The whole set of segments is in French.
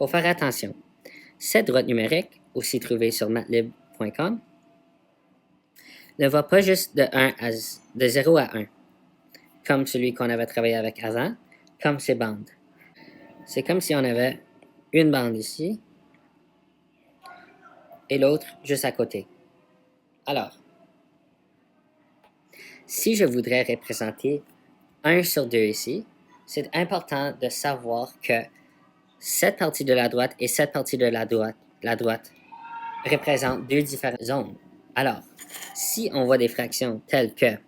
faut faire attention. Cette droite numérique, aussi trouvée sur matlib.com, ne va pas juste de 0 à 1, comme celui qu'on avait travaillé avec avant, comme ces bandes. C'est comme si on avait une bande ici et l'autre juste à côté. Alors, si je voudrais représenter 1 sur 2 ici, c'est important de savoir que cette partie de la droite et cette partie de la droite représentent deux différentes zones. Alors, si on voit des fractions telles que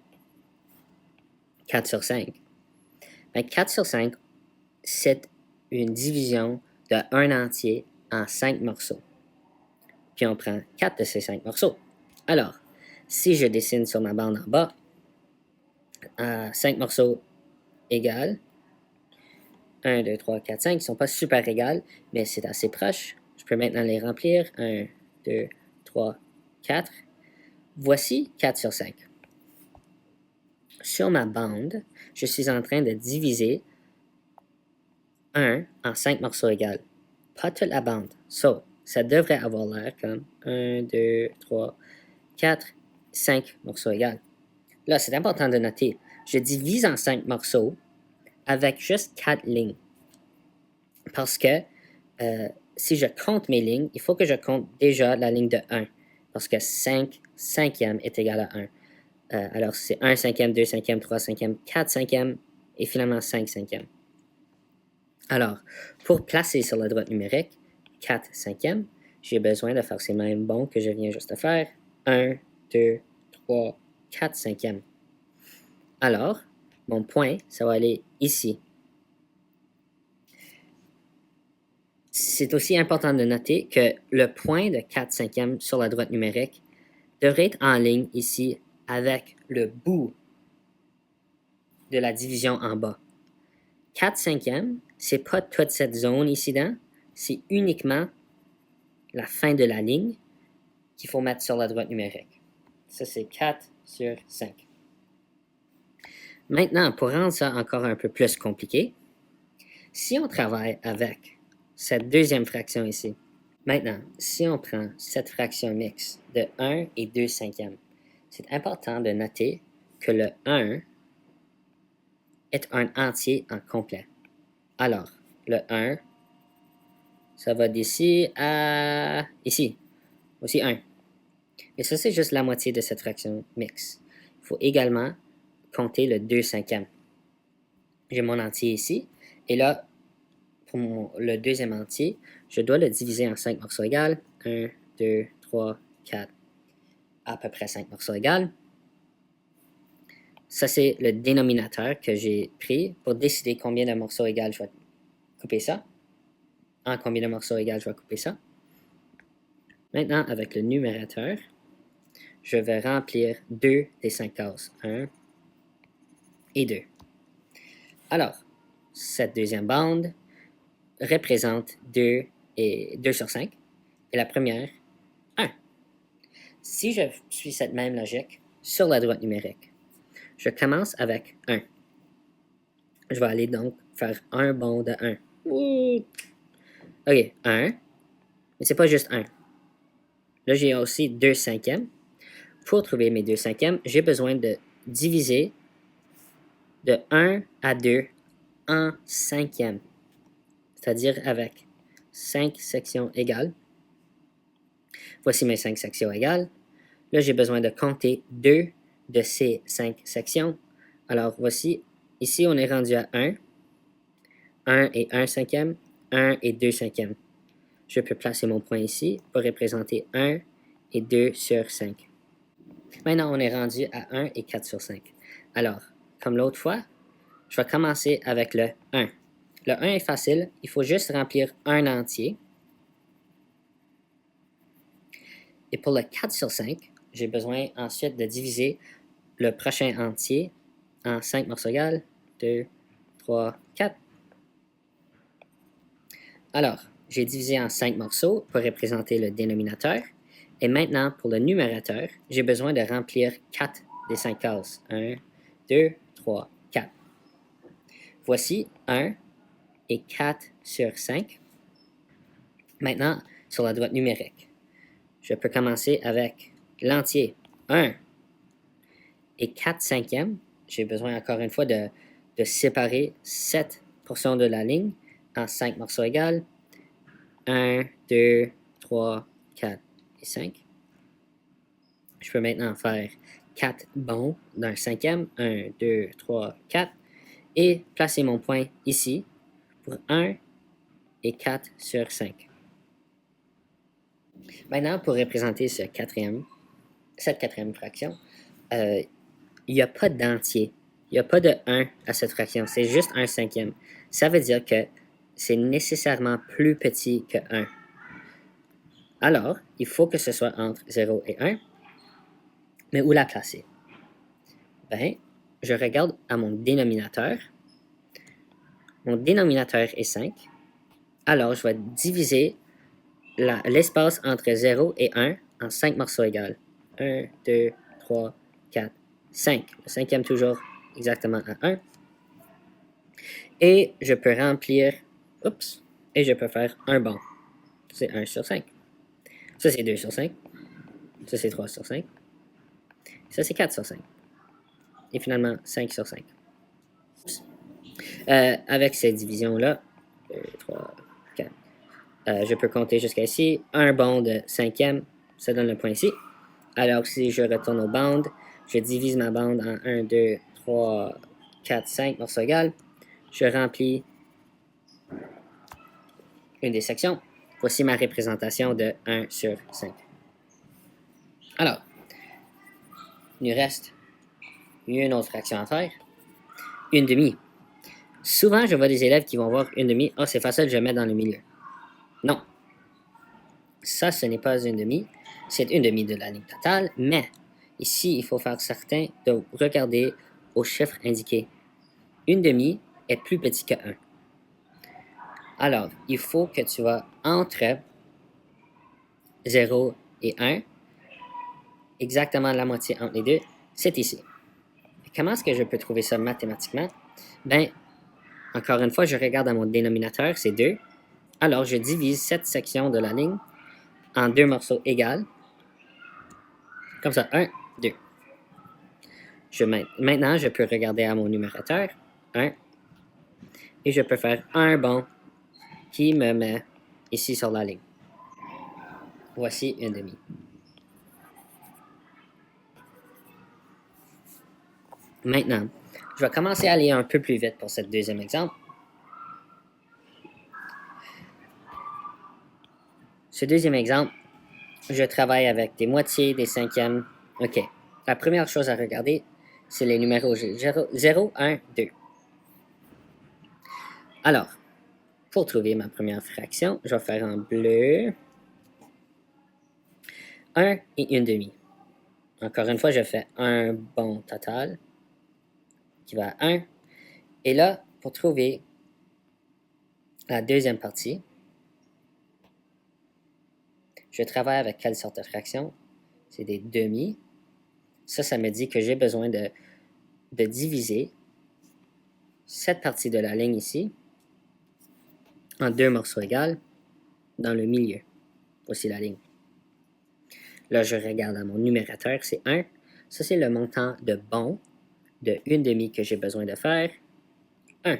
4 sur 5, bien 4 sur 5, c'est une division de 1 entier en 5 morceaux. Puis on prend 4 de ces 5 morceaux. Alors, si je dessine sur ma bande en bas, 5 morceaux égales 1, 2, 3, 4, 5, ils ne sont pas super égales, mais c'est assez proche. Je peux maintenant les remplir. 1, 2, 3, 4. Voici 4 sur 5. Sur ma bande, je suis en train de diviser 1 en 5 morceaux égales. Pas toute la bande. So, ça devrait avoir l'air comme 1, 2, 3, 4, 5 morceaux égales. Là, c'est important de noter. Je divise en 5 morceaux avec juste 4 lignes. Parce que si je compte mes lignes, il faut que je compte déjà la ligne de 1. Parce que 5 cinquièmes est égal à 1. Alors, c'est 1 cinquième, 2 cinquièmes, 3 cinquièmes, 4 cinquièmes et finalement 5 cinquièmes. Alors, pour placer sur la droite numérique 4 cinquièmes, j'ai besoin de faire ces mêmes bonds que je viens juste de faire. 1, 2, 3, 4 cinquièmes. Alors, mon point, ça va aller ici. C'est aussi important de noter que le point de 4 cinquièmes sur la droite numérique devrait être en ligne ici avec le bout de la division en bas. 4 cinquièmes, c'est pas toute cette zone ici-dedans, c'est uniquement la fin de la ligne qu'il faut mettre sur la droite numérique. Ça, c'est 4 sur 5. Maintenant, pour rendre ça encore un peu plus compliqué, si on travaille avec cette deuxième fraction ici, maintenant, si on prend cette fraction mixte de 1 et 2 cinquièmes, c'est important de noter que le 1 est un entier en complet. Alors, le 1, ça va d'ici à ici, aussi 1. Mais ça, c'est juste la moitié de cette fraction mixte. Il faut également compter le 2 cinquièmes. J'ai mon entier ici, et là, pour le deuxième entier, je dois le diviser en 5 morceaux égales. 1, 2, 3, 4, à peu près 5 morceaux égales. Ça, c'est le dénominateur que j'ai pris pour décider combien de morceaux égales je vais couper ça. En combien de morceaux égales je vais couper ça. Maintenant, avec le numérateur, je vais remplir 2 des 5 cases. 1 et 2. Alors, cette deuxième bande représente 2 sur 5. Et la première, 1. Si je suis cette même logique sur la droite numérique, je commence avec 1. Je vais aller donc faire un bond de 1. OK, 1. Mais c'est pas juste 1. Là, j'ai aussi 2 cinquièmes. Pour trouver mes 2 cinquièmes, j'ai besoin de diviser de 1 à 2 en cinquième. C'est-à-dire avec 5 sections égales. Voici mes 5 sections égales. Là, j'ai besoin de compter 2 de ces 5 sections. Alors, voici, ici, on est rendu à 1. 1 et 1 cinquième, 1 et 2 cinquièmes. Je peux placer mon point ici pour représenter 1 et 2 sur 5. Maintenant, on est rendu à 1 et 4 sur 5. Alors, comme l'autre fois, je vais commencer avec le 1. Le 1 est facile, il faut juste remplir un entier. Et pour le 4 sur 5, j'ai besoin ensuite de diviser le prochain entier en 5 morceaux égales. 2, 3, 4. Alors, j'ai divisé en 5 morceaux pour représenter le dénominateur. Et maintenant, pour le numérateur, j'ai besoin de remplir 4 des 5 cases. 1, 2, 3, 4. Voici 1 et 4 sur 5. Maintenant, sur la droite numérique, je peux commencer avec l'entier 1 et 4 cinquièmes. J'ai besoin encore une fois de séparer cette portion de la ligne en 5 morceaux égaux. 1, 2, 3, 4 et 5. Je peux maintenant faire 4 bonds d'un cinquième. 1, 2, 3, 4. Et placer mon point ici pour 1 et 4 sur 5. Maintenant, pour représenter cette quatrième fraction, il n'y a pas d'entier. Il n'y a pas de 1 à cette fraction. C'est juste un cinquième. Ça veut dire que c'est nécessairement plus petit que 1. Alors, il faut que ce soit entre 0 et 1. Mais où la placer? Ben, je regarde à mon dénominateur. Mon dénominateur est 5. Alors, je vais diviser l'espace entre 0 et 1 en 5 morceaux égaux. 1, 2, 3, 4, 5. Le cinquième toujours exactement à 1. Et je peux remplir, et je peux faire un bond. C'est 1 sur 5. Ça, c'est 2 sur 5. Ça, c'est 3 sur 5. Ça, c'est 4 sur 5. Et finalement, 5 sur 5. Avec cette division-là, 2, 3, 4, je peux compter jusqu'à ici. Un bond de cinquième, ça donne le point ici. Alors, si je retourne au bande, je divise ma bande en 1, 2, 3, 4, 5 morceaux égaux. Je remplis une des sections. Voici ma représentation de 1 sur 5. Alors, il nous reste une autre fraction à faire. Une demi. Souvent, je vois des élèves qui vont voir une demi. Oh, c'est facile, je mets dans le milieu. Non. Ça, ce n'est pas une demi. C'est une demi de la ligne totale, mais ici, il faut faire certain de regarder aux chiffres indiqués. Une demi est plus petit que 1. Alors, il faut que tu vas entre 0 et 1, exactement la moitié entre les deux, c'est ici. Comment est-ce que je peux trouver ça mathématiquement? Ben, encore une fois, je regarde à mon dénominateur, c'est 2. Alors, je divise cette section de la ligne en 2 morceaux égaux. Comme ça, 1, 2. Maintenant, je peux regarder à mon numérateur, 1, et je peux faire un bond qui me met ici sur la ligne. Voici une demi. Maintenant, je vais commencer à aller un peu plus vite pour ce deuxième exemple. Ce deuxième exemple, je travaille avec des moitiés, des cinquièmes. OK. La première chose à regarder, c'est les numéros 0, 1, 2. Alors, pour trouver ma première fraction, je vais faire en bleu 1 et une demi. Encore une fois, je fais un bond total qui va à 1. Et là, pour trouver la deuxième partie, je travaille avec quelle sorte de fraction? C'est des demi. Ça me dit que j'ai besoin de diviser cette partie de la ligne ici en 2 morceaux égaux dans le milieu. Voici la ligne. Là, je regarde à mon numérateur, c'est 1. Ça, c'est le montant de bond de une demi que j'ai besoin de faire. 1.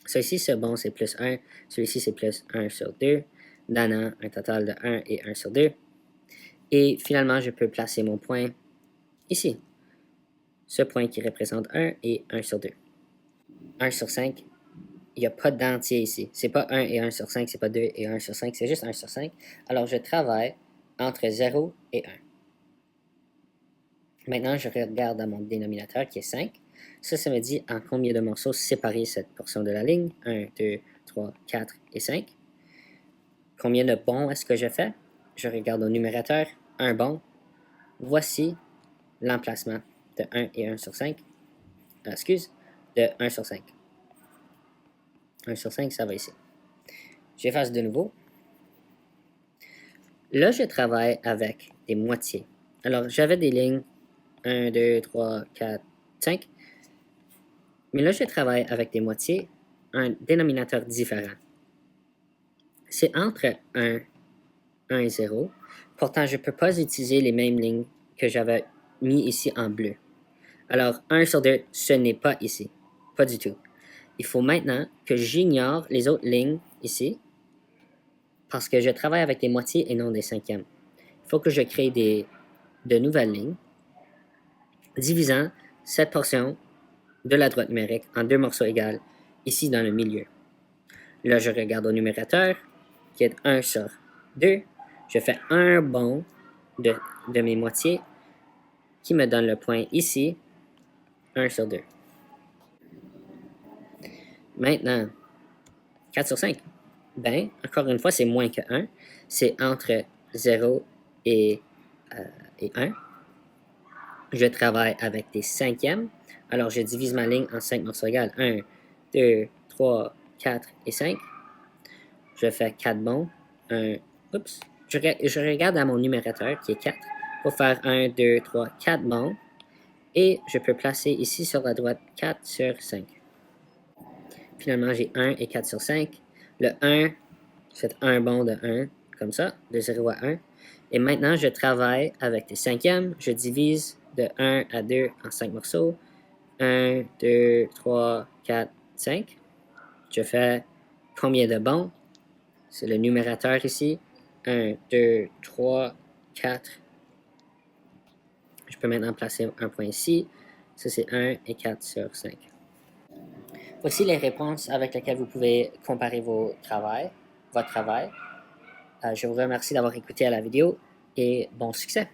Celui-ci, ce bond, c'est plus 1. Celui-ci, c'est plus 1 sur 2, donnant un total de 1 et 1 sur 2. Et finalement, je peux placer mon point ici. Ce point qui représente 1 et 1 sur 2. 1 sur 5, il n'y a pas d'entier ici. C'est pas 1 et 1 sur 5, c'est pas 2 et 1 sur 5, c'est juste 1 sur 5. Alors, je travaille entre 0 et 1. Maintenant, je regarde à mon dénominateur qui est 5. Ça me dit en combien de morceaux séparer cette portion de la ligne. 1, 2, 3, 4 et 5. Combien de bonds est-ce que je fais? Je regarde au numérateur, un bond. Voici l'emplacement de 1 et 1 sur 5. De 1 sur 5. 1 sur 5, ça va ici. J'efface de nouveau. Là, je travaille avec des moitiés. Alors, j'avais des lignes 1, 2, 3, 4, 5. Mais là, je travaille avec des moitiés, un dénominateur différent. C'est entre 1 et 0. Pourtant, je ne peux pas utiliser les mêmes lignes que j'avais mis ici en bleu. Alors, 1 sur 2, ce n'est pas ici. Pas du tout. Il faut maintenant que j'ignore les autres lignes ici parce que je travaille avec des moitiés et non des cinquièmes. Il faut que je crée de nouvelles lignes divisant cette portion de la droite numérique en deux morceaux égaux ici dans le milieu. Là, je regarde au numérateur qui est 1 sur 2. Je fais un bond de mes moitiés qui me donne le point ici, 1 sur 2. Maintenant, 4 sur 5. Ben, encore une fois, c'est moins que 1. C'est entre 0 et 1. Je travaille avec des cinquièmes. Alors, je divise ma ligne en 5 morceaux égaux. 1, 2, 3, 4 et 5. Je fais 4 bonds. Oups. Je regarde à mon numérateur qui est 4 pour faire 1, 2, 3, 4 bonds. Et je peux placer ici sur la droite 4 sur 5. Finalement, j'ai 1 et 4 sur 5. Le 1, c'est un bond de 1, comme ça, de 0 à 1. Et maintenant, je travaille avec des cinquièmes. Je divise de 1 à 2 en 5 morceaux. 1, 2, 3, 4, 5. Je fais combien de bonds? C'est le numérateur ici. 1, 2, 3, 4. Je peux maintenant placer un point ici. Ça, c'est 1 et 4 sur 5. Voici les réponses avec lesquelles vous pouvez comparer votre travail. Je vous remercie d'avoir écouté à la vidéo et bon succès!